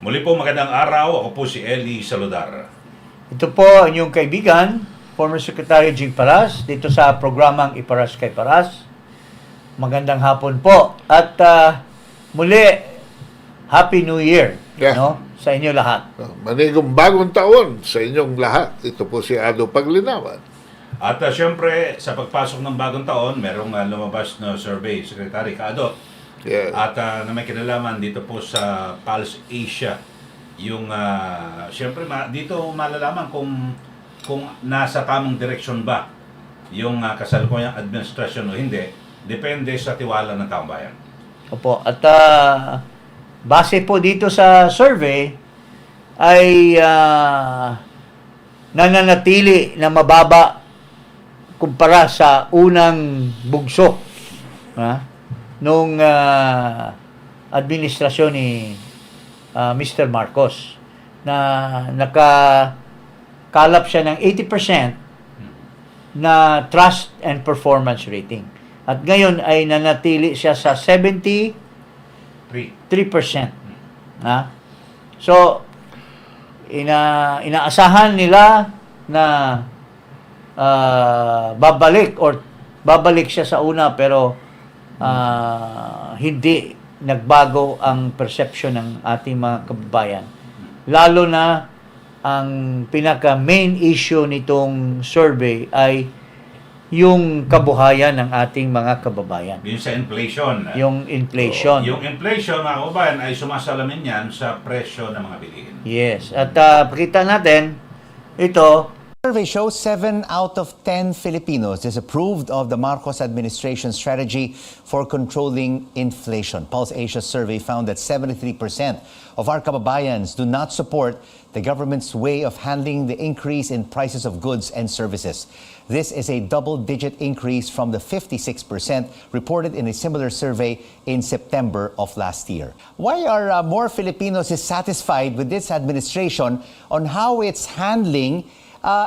Muli po magandang araw. Ako po si Eli Saludar. Ito po ang inyong kaibigan, former Secretary Jing Paras, dito sa programang Iparas kay Paras. Magandang hapon po. At muli, Happy New Year no, sa inyo lahat. Manigong bagong taon sa inyong lahat. Ito po si Ado Paglinawan. At syempre, sa pagpasok ng bagong taon, merong lumabas na survey, Secretary Kaado. Yes. At na may kinalaman dito po sa Pulse Asia. Yung, syempre, dito malalaman kung nasa tamang direksyon ba yung kasalukuyang administrasyon o hindi. Depende sa tiwala ng taong bayan. Opo. At base po dito sa survey, ay nananatili na mababa kumpara sa unang bugso nung administrasyon ni Mr. Marcos, na nakakalap siya ng 80% na trust and performance rating. At ngayon ay nanatili siya sa 73%. So, inaasahan nila na babalik siya sa una, pero hindi nagbago ang perception ng ating mga kababayan. Lalo na ang pinaka-main issue nitong survey ay yung kabuhayan ng ating mga kababayan. Yung sa inflation. Yung inflation. Yung inflation, mga kababayan, ay sumasalamin yan sa presyo ng mga bilihin. Yes. At pakita natin, ito, Survey shows 7 out of 10 Filipinos disapproved of the Marcos administration strategy for controlling inflation. Pulse Asia's survey found that 73% of our kababayans do not support the government's way of handling the increase in prices of goods and services. This is a double-digit increase from the 56% reported in a similar survey in September of last year. Why are more Filipinos dissatisfied with this administration on how it's handling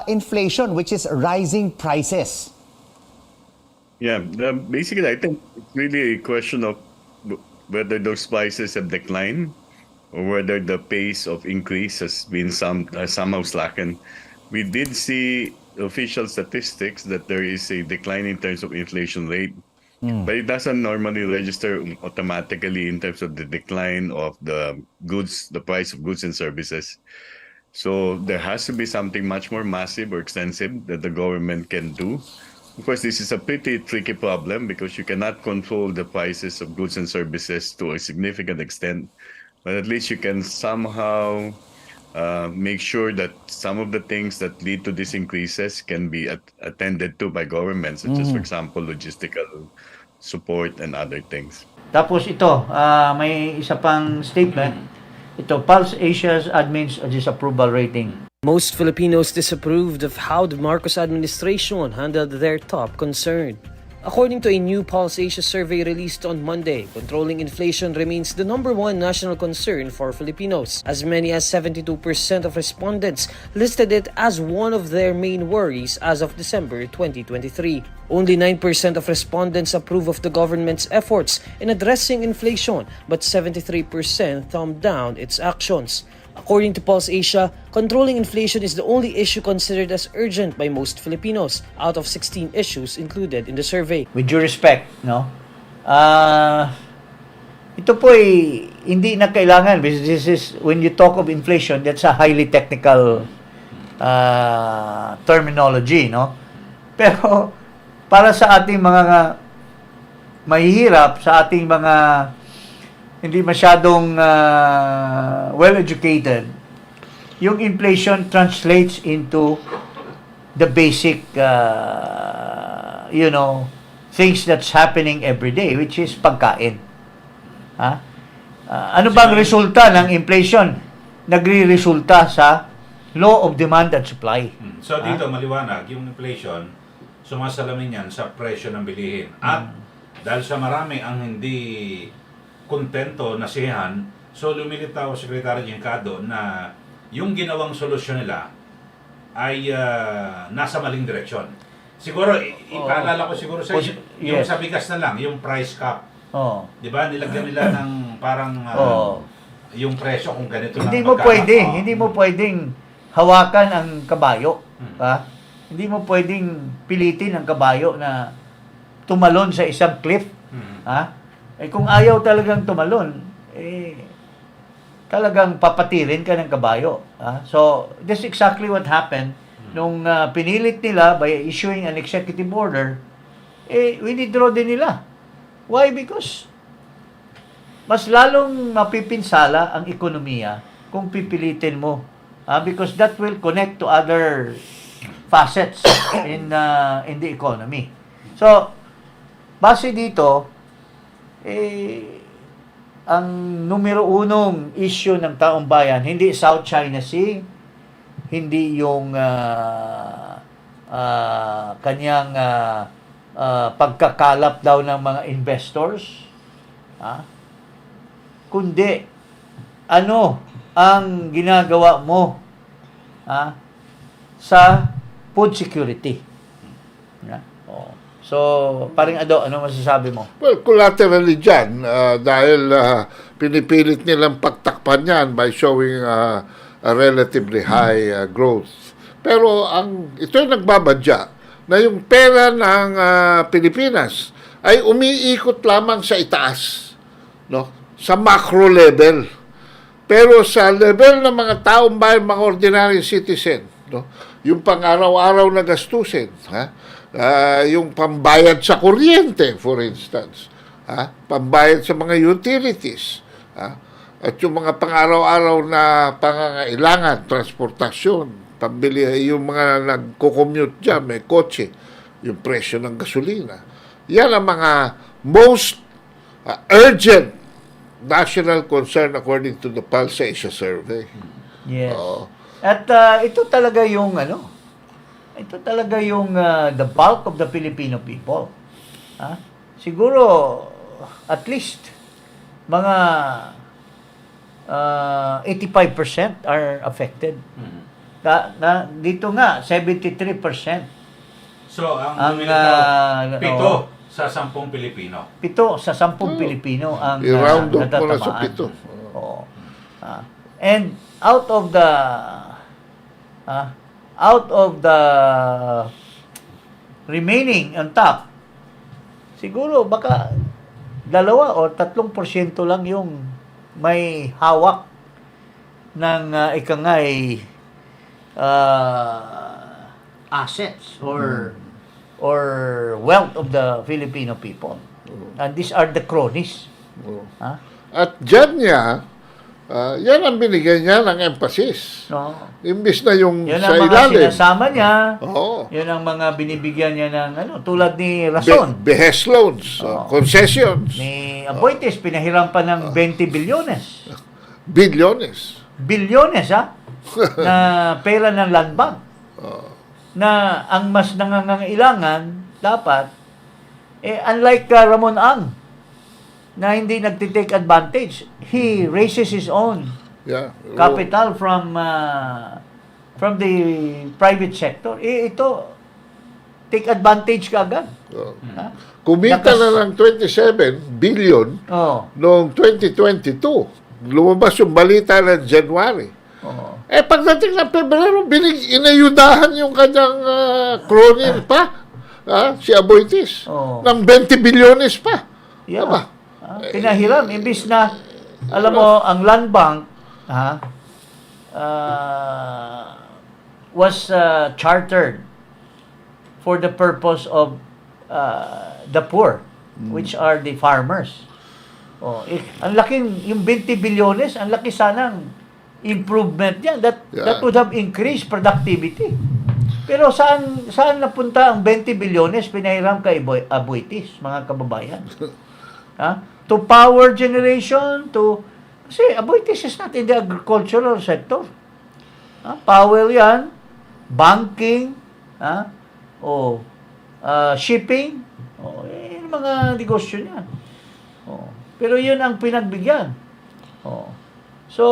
inflation, which is rising prices? Yeah, basically, I think it's really a question of whether those prices have declined or whether the pace of increase has been somehow slackened. We did see official statistics that there is a decline in terms of inflation rate, but it doesn't normally register automatically in terms of the decline of the price of goods and services. So there has to be something much more massive or extensive that the government can do. Of course, this is a pretty tricky problem because you cannot control the prices of goods and services to a significant extent, but at least you can somehow make sure that some of the things that lead to these increases can be attended to by governments, such as, for example, logistical support and other things. tapos ito, may isa pang statement. Ito, Pulse Asia's admin's disapproval rating. Most Filipinos disapproved of how the Marcos administration handled their top concern. According to a new Pulse Asia survey released on Monday, controlling inflation remains the number one national concern for Filipinos. As many as 72% of respondents listed it as one of their main worries as of December 2023. Only 9% of respondents approve of the government's efforts in addressing inflation, but 73% thumbed down its actions. According to Pulse Asia, controlling inflation is the only issue considered as urgent by most Filipinos out of 16 issues included in the survey. With due respect, no? Ito po ay hindi na kailangan. This is, when you talk of inflation, that's a highly technical terminology, no? Pero para sa ating mga mahihirap, sa ating mga hindi masyadong well-educated, yung inflation translates into the basic, things that's happening every day, which is pagkain. Ano bang resulta ng inflation? Nagre-resulta sa law of demand and supply. So dito, maliwanag, yung inflation, sumasalamin yan sa presyo ng bilihin. At dahil sa marami ang hindi kontento, nasiyahan, so lumilitaw Secretary Jincado na yung ginawang solusyon nila ay nasa maling direksyon. Siguro, ipaalala ko siguro sa yung sa bigas na lang, yung price cap. Di ba? Nilagyan nila ng parang yung presyo kung ganito lang Hindi mo magkano. pwedeng, Oo. hindi mo pwedeng hawakan ang kabayo. Ha? Hindi mo pwedeng pilitin ang kabayo na tumalon sa isang cliff. Ha? Eh kung ayaw talagang tumalon, talagang papatirin ka ng kabayo. Ha? So, that's exactly what happened nung pinilit nila by issuing an executive order, winidraw din nila. Why? Because mas lalong mapipinsala ang ekonomiya kung pipilitin mo. Because that will connect to other facets in the economy. So, base dito, ang numero unong issue ng taong bayan, hindi South China Sea, hindi yung kanyang pagkakalap daw ng mga investors, kundi ano ang ginagawa mo sa food security. Oh. So, paring Ado, ano masasabi mo? Well, collaterally dyan, dahil pinipilit nilang pagtakpan yan by showing a relatively high growth. Pero ito yung nagbabadya na yung pera ng Pilipinas ay umiikot lamang sa itaas, no? Sa macro level. Pero sa level ng mga taong bayan, mga ordinary citizen, no? Yung pang-araw-araw na gastusin, yung pambayad sa kuryente, for instance, pambayad sa mga utilities, at yung mga pang-araw-araw na pangangailangan, transportasyon, pambili, yung mga nagko-commute dyan, may kotse, yung presyo ng gasolina. Yan ang mga most urgent national concern according to the Pulse Asia survey. Yes. Oo. At ito talaga yung the bulk of the Filipino people. Siguro at least mga 85% are affected. Dito nga 73%. So, Ang, lumilitaw, 7 sa 10 Pilipino. 7 sa 10 Pilipino ang I-round off mo na sa natatamaan. 7. Oo. And out of the remaining on top, siguro baka 2 o 3% lang yung may hawak ng assets or wealth of the Filipino people. And these are the cronies. At dyan niya, yan ang binigyan niya ng emphasis. No? Imbis na yung Yan sa ang mga ilalim. sinasama niya. Oo. Yan ang mga binibigyan niya ng tulad ni Rason. Behes loans, concessions, Ni Aboites, pinahiram pa ng 20 bilyones. bilyones. Bilyones, na pera ng land bank. Na ang mas nangangailangan, dapat, unlike Ramon Ang, na hindi nagtitake advantage, he raises his own Yeah. capital from the private sector. Ito, take advantage ka agad. Kumita na ng 27 billion Oh. noong 2022. Lumabas yung balita ng January. Oh. Pagdating ng Pebrero, inayudahan yung kanyang crony pa, si Aboitis, Oh. ng 20 bilyones pa. Yeah. Aba? Pinahiram. Imbis na, alam mo, ang land bank was chartered for the purpose of the poor, which are the farmers. Ang laking, yung 20 bilyones, ang laki sanang improvement yan. That would have increased productivity. Pero saan napunta ang 20 bilyones pinahiram kay Aboitis, mga kababayan? To power generation, kasi Aboitis is not in the agricultural sector. Power yan, banking, shipping, yung mga negosyo niyan. Pero yun ang pinagbigyan. So,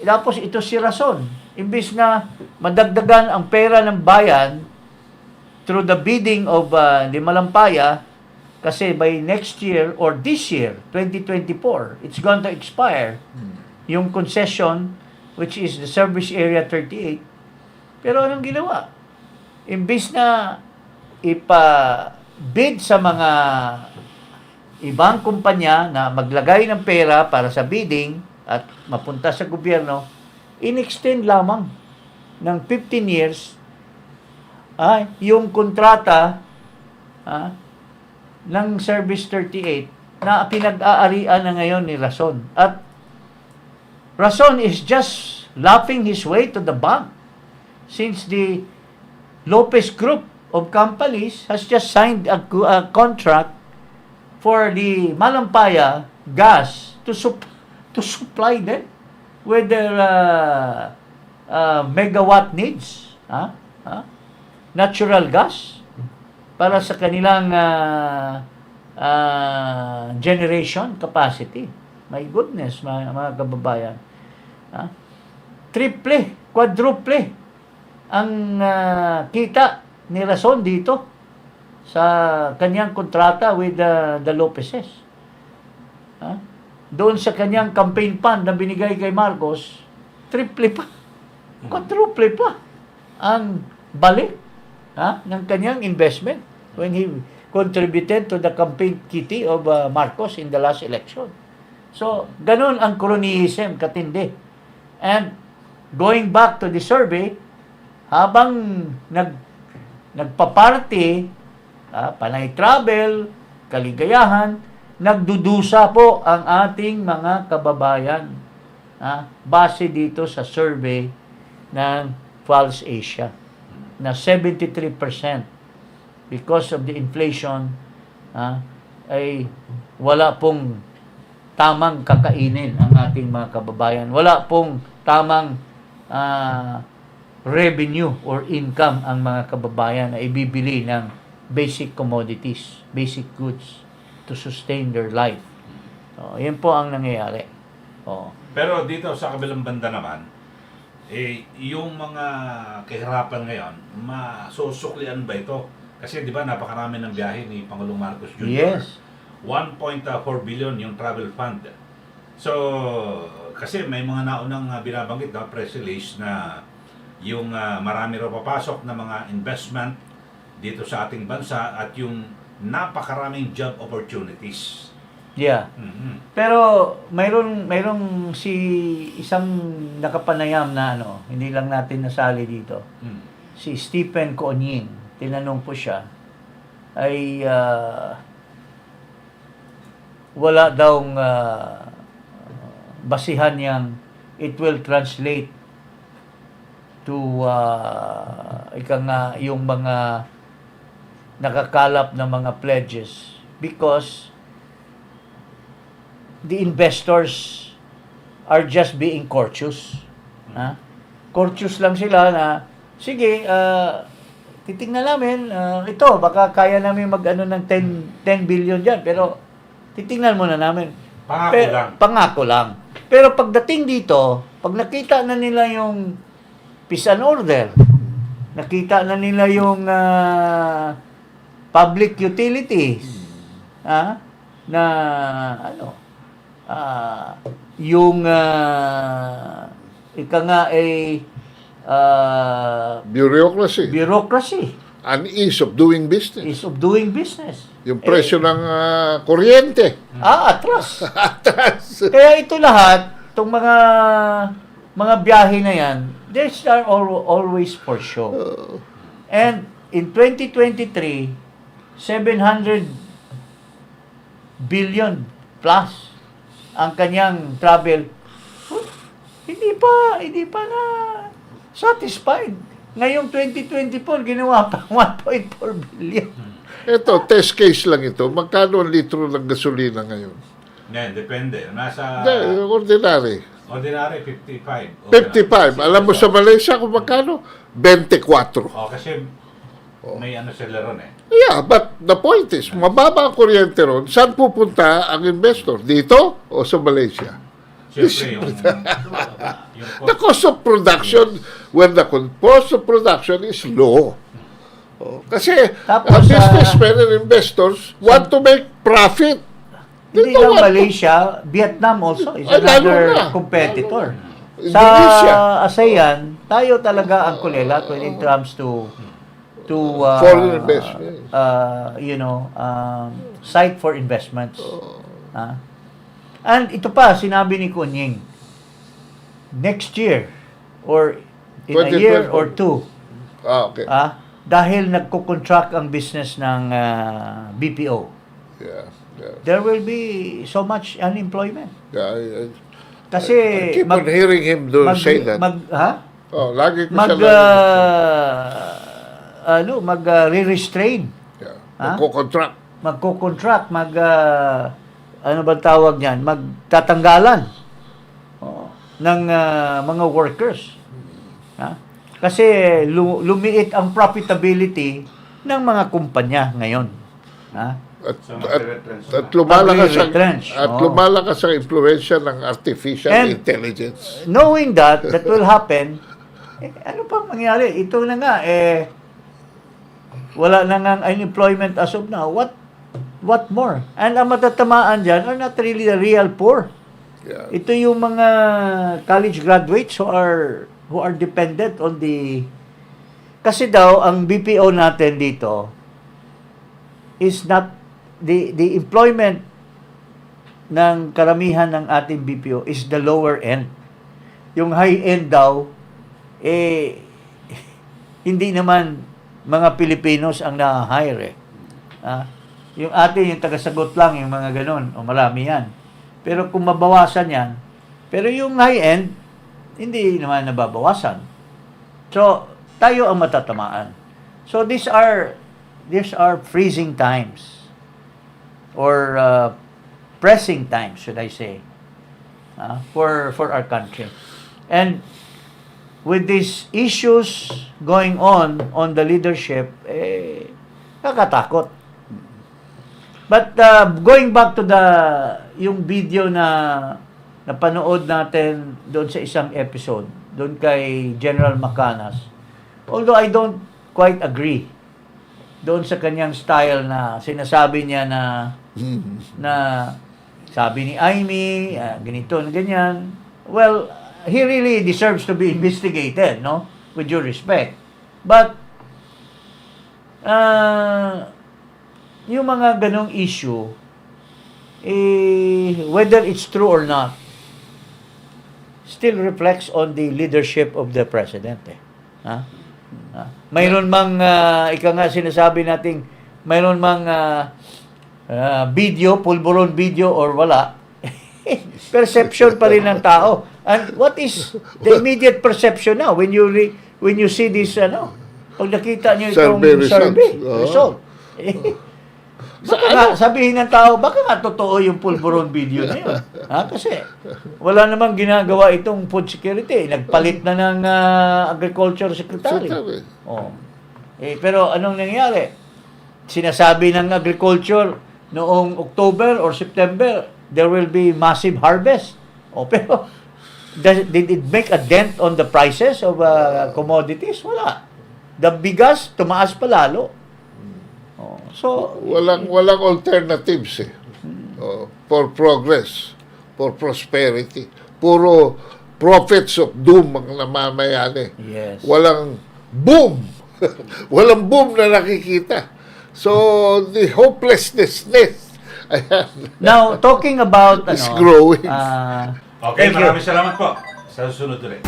tapos ito si Rason. Imbis na madagdagan ang pera ng bayan through the bidding of the Malampaya, Kasi by next year or this year, 2024, it's going to expire yung concession, which is the service area 38. Pero anong ginawa? Imbis na ipa-bid sa mga ibang kumpanya na maglagay ng pera para sa bidding at mapunta sa gobyerno, in-extend lamang ng 15 years yung kontrata ng Service 38 na pinag-aarian na ngayon ni Rason. At Rason is just laughing his way to the bank since the Lopez Group of companies has just signed a contract for the Malampaya gas to supply them with their megawatt needs. Natural gas para sa kanilang generation capacity. My goodness, mga kababayan. Triple, quadruple ang kita ni Rason dito sa kanyang kontrata with the Lopezes. Doon sa kanyang campaign fund na binigay kay Marcos, triple pa, quadruple pa ang balik ng kanyang investment when he contributed to the campaign kitty of Marcos in the last election. So, ganun ang cronyism, katindi. And going back to the survey, habang nagpa-party, panay travel, kaligayahan, nagdudusa po ang ating mga kababayan base dito sa survey ng Pulse Asia na 73% because of the inflation ay wala pong tamang kakainin ang ating mga kababayan. Wala pong tamang revenue or income ang mga kababayan na ibibili ng basic commodities, basic goods to sustain their life. So, yan po ang nangyayari. Pero dito sa kabilang banda naman, yung mga kahirapan ngayon, masusuklian ba ito? Kasi di ba napakarami ng biyahe ni Pangulong Marcos Jr. Yes. 1.4 billion yung travel fund. So, kasi may mga naunang binabanggit na press release na yung marami raw papasok na mga investment dito sa ating bansa at yung napakaraming job opportunities. Yeah. Mm-hmm. Pero mayroong si isang nakapanayam na hindi lang natin nasali dito. Si Stephen Coonying, tinanong po siya, ay wala daw basihan niyang it will translate to yung mga nakakalap na mga pledges because the investors are just being courteous. Courteous lang sila na, sige, titingnan namin, ito, baka kaya namin mag-ano ng 10 billion dyan, pero titingnan muna namin. Pangako lang. Pero pagdating dito, pag nakita na nila yung peace and order, nakita na nila yung public utilities, na yung ika nga ay bureaucracy An ease of doing business. is of doing business. Yung presyo ng kuryente. Atras. Atras. Kaya ito lahat, itong mga biyahe na yan, they are always for show. And in 2023, 700 billion plus ang kanyang travel. Hindi pa na satisfied. Ngayong 2024, ginawa pa 1.4 billion. Ito, test case lang ito. Magkano ang litro ng gasolina ngayon? Ngayon, depende. Nasa Ordinary. 55. 55. Alam mo sa Malaysia kung magkano? 24. Kasi may sila ron Yeah, but the point is, mababa ang kuryente ron. Saan pupunta ang investor? Dito o sa Malaysia? Siyempre, The cost of production, when the cost of production is low, Kasi Tapos, businessmen and investors want to make profit. Hindi They don't lang want to- Malaysia, Vietnam also is Ay, lalo another na. competitor. Indonesia. Sa ASEAN, tayo talaga ang kulelat when it comes to Foreign investment. site for investments. And ito pa, sinabi ni Kunying, next year, or in a year 2021. or two, Okay. dahil nagko-contract ang business ng BPO, Yeah. there will be so much unemployment. Yeah, Kasi I keep on hearing him say that. Lagi ko siya re-restrain, Magko-contract. magko-contract, ano ba tawag niyan, magtatanggalan ng mga workers. Kasi lumiit ang profitability ng mga kumpanya ngayon. At lumalakas ang Mag-retrench. lumalakas ang impluwensya ng artificial And intelligence. knowing that will happen, ano pang mangyari? Ito na nga, wala na nga unemployment as of now. What more? And ang matatamaan dyan are not really the real poor. Yeah. Ito yung mga college graduates who are dependent on kasi daw ang BPO natin dito is not the employment ng karamihan ng ating BPO is the lower end. Yung high end daw hindi naman mga Pilipinos ang na-hire. Yung atin, yung tagasagot lang, yung mga ganun, o marami yan. Pero kung mabawasan yan, pero yung high-end, hindi naman nababawasan. So, tayo ang matatamaan. So, these are freezing times, or pressing times, should I say, for our country. And with these issues going on the leadership, nakakatakot. But going back to yung video na napanood natin doon sa isang episode, doon kay General Macanas, although I don't quite agree doon sa kanyang style na sinasabi niya na sabi ni Aimee, ganito na ganyan. Well, he really deserves to be investigated, no? With due respect. But, yung mga ganong issue, whether it's true or not, still reflects on the leadership of the president. Mayroon mang, ika nga sinasabi nating, mayroon mang video, pulburon video or wala, perception pa rin ng tao. And what is the immediate perception now when you see this, pag nakita nyo itong survey result? Baka nga, sabihin ng tao, baka nga totoo yung pulburon video na yun. Kasi wala namang ginagawa itong food security. Nagpalit na ng agriculture secretary. Pero anong nangyari? Sinasabi ng agriculture noong October or September, there will be massive harvest. Pero did it make a dent on the prices of commodities? Wala. The bigas, tumaas pa lalo. So, walang alternatives for progress, for prosperity. Puro prophets of doom ang namamayani. yes. Walang boom. Walang boom na nakikita. So, the hopelessness, ayan, Now, talking about is growing. Okay, thank you. maraming salamat po. Sa susunod ulit.